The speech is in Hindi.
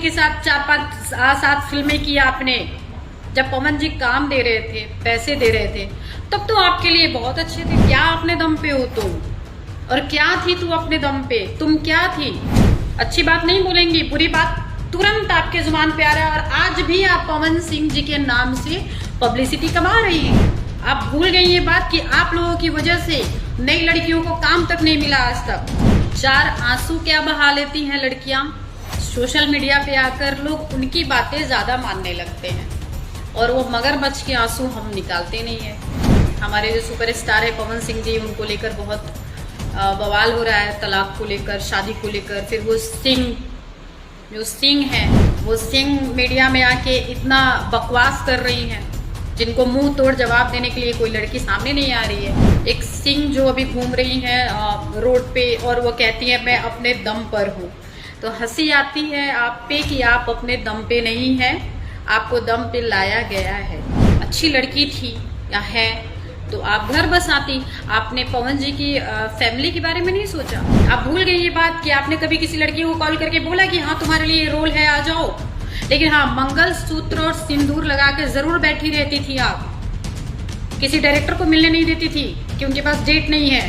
के साथ 4-5-7 फिल्में की आपने। जब पवन जी काम दे रहे थे, पैसे दे रहे थे, तब तो आपके लिए बहुत अच्छे थे। क्या अपने दम पे हो तुम, और क्या थी तू अपने दम पे, तुम क्या थी? अच्छी बात नहीं बोलेंगी, बुरी बात तुरंत आपके जुबान पे आ रहा है। और आज भी आप पवन सिंह जी के नाम से पब्लिसिटी कमा रही हैं। आप भूल गई ये बात कि आप लोगों की वजह से नई लड़कियों को काम तक नहीं मिला आज तक। 4 आंसू क्या बहा लेती हैं लड़कियां, सोशल मीडिया पे आकर लोग उनकी बातें ज्यादा मानने लगते हैं, और वो मगरमच्छ के आंसू हम निकालते नहीं है। हमारे जो सुपरस्टार है पवन सिंह जी, उनको लेकर बहुत बवाल हो रहा है, तलाक को लेकर, शादी को लेकर। फिर वो सिंह है, वो सिंह मीडिया में आके इतना बकवास कर रही हैं, जिनको मुंह तोड़ जवाब देने के लिए कोई लड़की सामने नहीं आ रही है। एक सिंह जो अभी घूम रही हैं रोड पे, और वो कहती है मैं अपने दम पर हूँ। तो हंसी आती है आप पे कि आप अपने दम पे नहीं हैं, आपको दम पे लाया गया है। अच्छी लड़की थी या है तो आप घर बसाती। आपने पवन जी की फैमिली के बारे में नहीं सोचा। आप भूल गई ये बात कि आपने कभी किसी लड़की को कॉल करके बोला कि हाँ तुम्हारे लिए रोल है, आ जाओ। लेकिन हाँ, मंगलसूत्र और सिंदूर लगा के जरूर बैठी रहती थी आप। किसी डायरेक्टर को मिलने नहीं देती थी कि उनके पास डेट नहीं है।